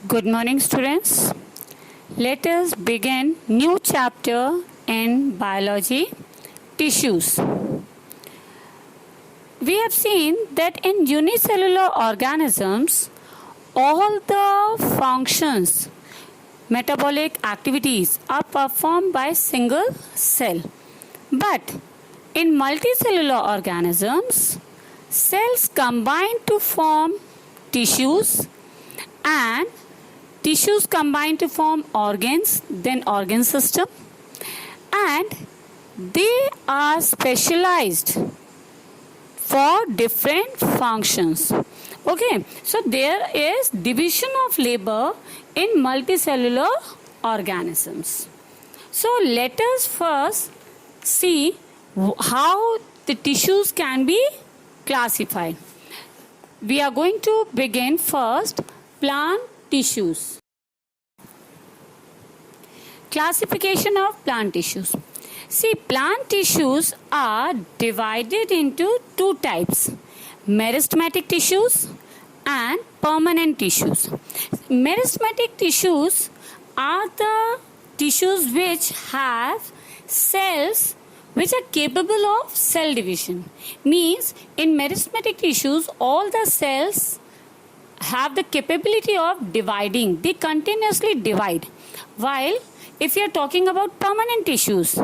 Good morning, students. Let us begin new chapter in biology, tissues. We have seen that in unicellular organisms, all the functions, metabolic activities are performed by single cell. But in multicellular organisms, cells combine to form tissues and tissues combine to form organs, then organ system, and they are specialized for different functions. Okay, so there is division of labor in multicellular organisms. So let us first see how the tissues can be classified. We are going to begin first plant tissues. Classification of plant tissues. See, plant tissues are divided into two types: meristematic tissues and permanent tissues. Meristematic tissues are the tissues which have cells which are capable of cell division. Means in meristematic tissues, all the cells have the capability of dividing. They continuously divide. While if you are talking about permanent tissues,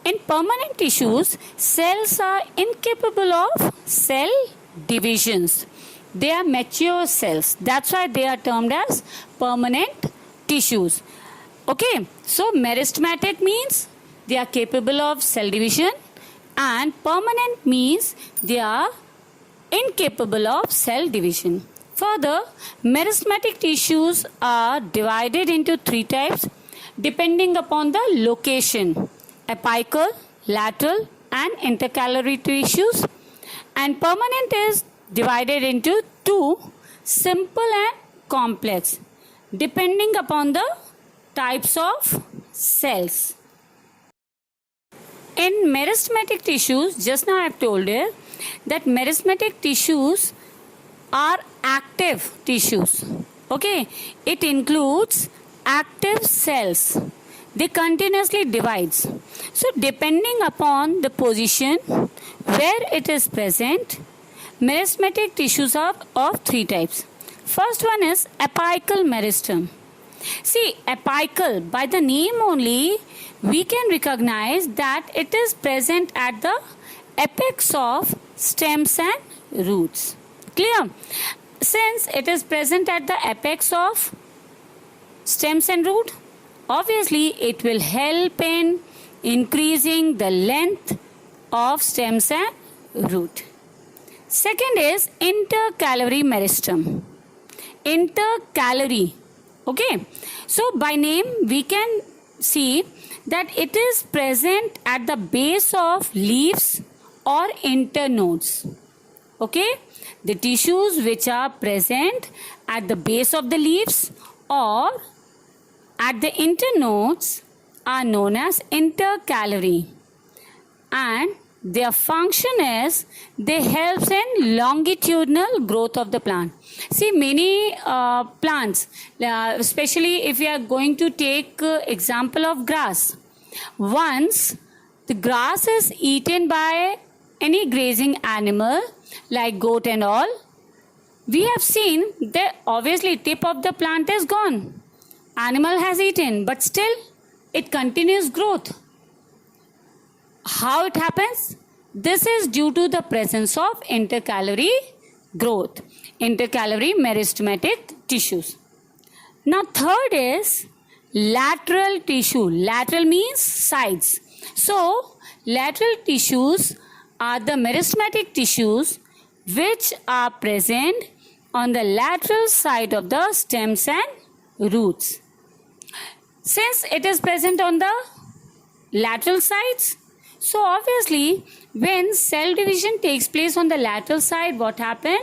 in permanent tissues, cells are incapable of cell divisions. They are mature cells. That's why they are termed as permanent tissues. Okay, so meristematic means they are capable of cell division, and permanent means they are incapable of cell division. Further, meristematic tissues are divided into three types depending upon the location: apical, lateral, and intercalary tissues. And permanent is divided into two: simple and complex, depending upon the types of cells. In meristematic tissues, just now I have told you that meristematic tissues are active tissues. Okay, it includes active cells. They continuously divides. So depending upon the position where it is present, meristematic tissues are of three types. First one is apical meristem. See, apical, by the name only we can recognize that it is present at the apex of stems and roots. Clear? Since it is present at the apex of stems and root, obviously it will help in increasing the length of stems and root. Second is intercalary meristem. Intercalary. Okay. So by name we can see that it is present at the base of leaves or internodes. Okay. The tissues which are present at the base of the leaves or at the internodes are known as intercalary, and their function is they help in longitudinal growth of the plant. See, many plants, especially if we are going to take example of grass, once the grass is eaten by any grazing animal like goat and all, we have seen that obviously tip of the plant is gone. Animal has eaten, but still it continues growth. How it happens? This is due to the presence of intercalary growth, intercalary meristematic tissues. Now third is lateral tissue. Lateral means sides. So lateral tissues are the meristematic tissues which are present on the lateral side of the stems and roots. Since it is present on the lateral sides, so obviously when cell division takes place on the lateral side, what happens?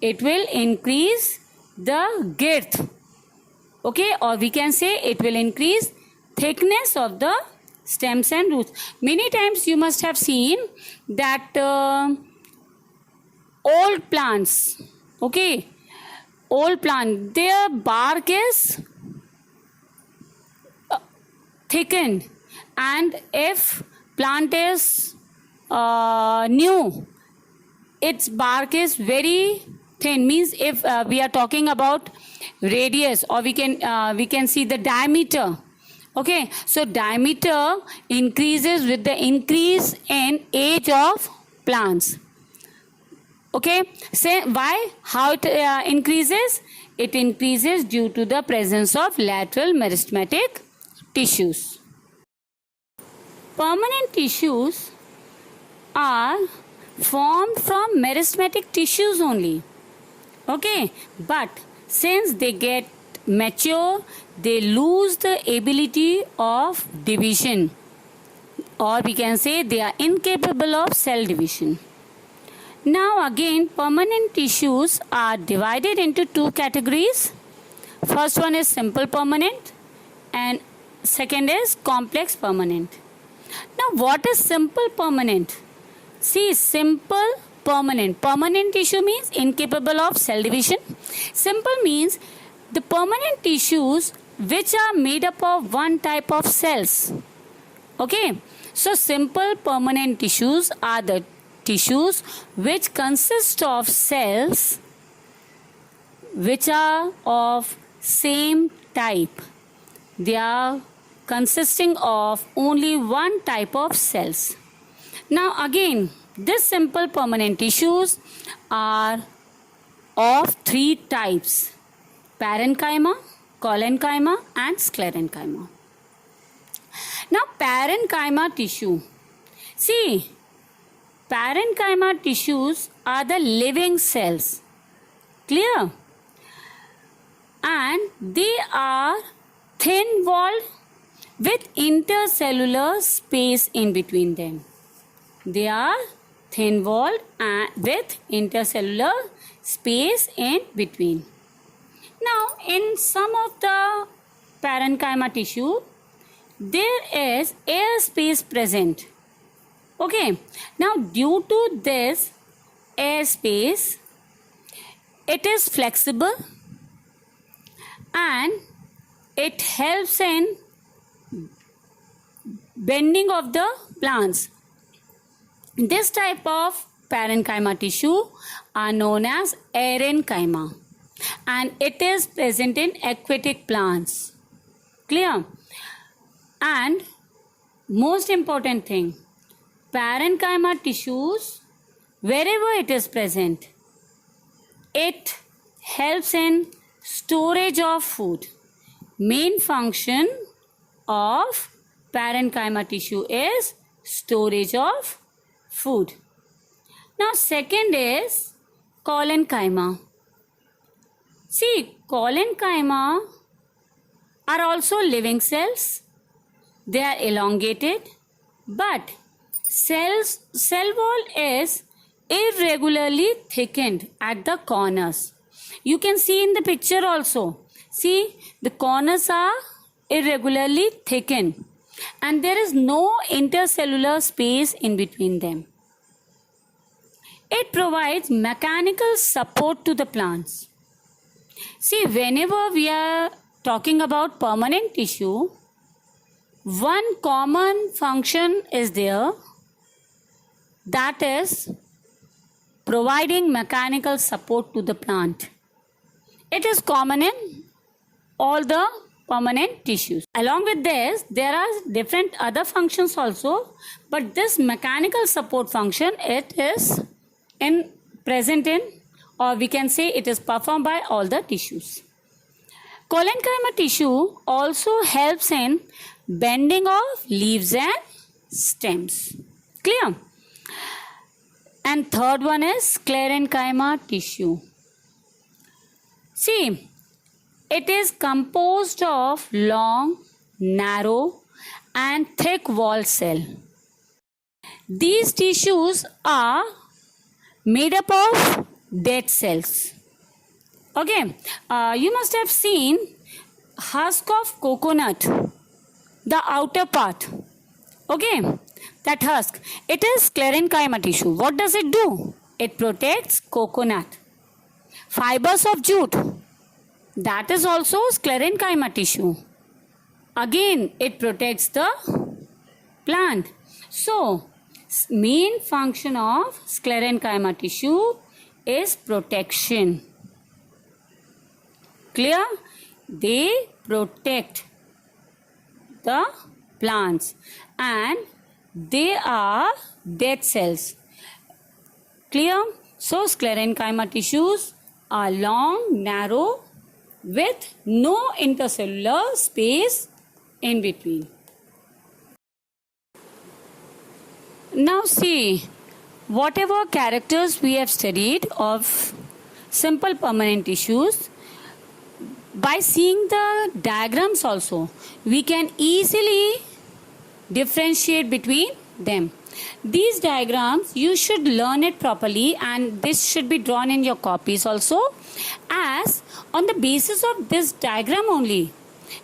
It will increase the girth. Okay, or we can say it will increase thickness of the stems and roots. Many times you must have seen that old plants, okay, old plant, their bark is thickened, and if plant is new, its bark is very thin. Means if we are talking about radius, or we can see the diameter. Okay, so diameter increases with the increase in age of plants. Okay, say why? How it increases? It increases due to the presence of lateral meristematic tissues. Permanent tissues are formed from meristematic tissues only. Okay, but since they get mature, they lose the ability of division, or we can say they are incapable of cell division. Now again, permanent tissues are divided into two categories. First one is simple permanent and second is complex permanent. Now what is simple permanent? See, simple permanent. Permanent tissue means incapable of cell division. Simple means the permanent tissues which are made up of one type of cells. Okay, so simple permanent tissues are the tissues which consist of cells which are of same type. They are consisting of only one type of cells. Now again, these simple permanent tissues are of three types: parenchyma, collenchyma and sclerenchyma. Now parenchyma tissue. See, parenchyma tissues are the living cells. Clear? And they are thin-walled with intercellular space in between them. They are thin-walled and with intercellular space in between. Now, in some of the parenchyma tissue, there is air space present. Okay. Now, due to this air space, it is flexible and it helps in bending of the plants. This type of parenchyma tissue are known as aerenchyma, and it is present in aquatic plants. Clear? And most important thing, parenchyma tissues, wherever it is present, it helps in storage of food. Main function of parenchyma tissue is storage of food. Now second is collenchyma. See, collenchyma are also living cells. They are elongated, but cell wall is irregularly thickened at the corners. You can see in the picture also. See, the corners are irregularly thickened and there is no intercellular space in between them. It provides mechanical support to the plants. See, whenever we are talking about permanent tissue, one common function is there, that is providing mechanical support to the plant. It is common in all the permanent tissues. Along with this, there are different other functions also, but this mechanical support function, it is present in, or we can say it is performed by all the tissues. Collenchyma tissue also helps in bending of leaves and stems. Clear? And third one is sclerenchyma tissue. See, it is composed of long, narrow and thick wall cell. These tissues are made up of dead cells. Okay, you must have seen husk of coconut, the outer part. Okay, that husk, it is sclerenchyma tissue. What does it do? It protects coconut. Fibers of jute, That is also sclerenchyma tissue. Again, it protects the plant. So, main function of sclerenchyma tissue is protection. Clear? They protect the plants and they are dead cells. Clear? So, sclerenchyma tissues are long, narrow, with no intercellular space in between. Now see, whatever characters we have studied of simple permanent tissues, by seeing the diagrams also, we can easily differentiate between them. These diagrams, you should learn it properly, and this should be drawn in your copies also, as on the basis of this diagram only,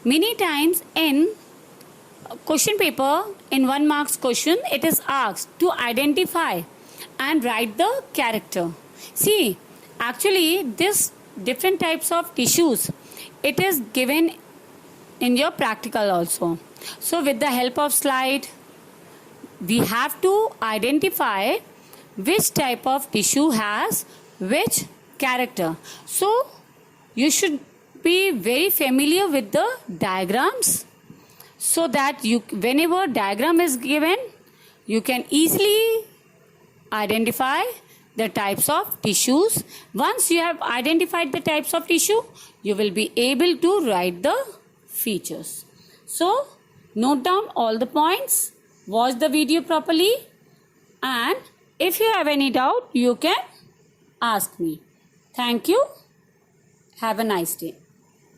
many times in question paper, in 1 marks question, it is asked to identify and write the character. See, actually this different types of tissues, it is given in your practical also. So with the help of slide, we have to identify which type of tissue has which character. So you should be very familiar with the diagrams, so that you, whenever diagram is given, you can easily identify the types of tissues. Once you have identified the types of tissue, you will be able to write the features. So note down all the points, watch the video properly, and if you have any doubt, you can ask me. Thank you. Have a nice day.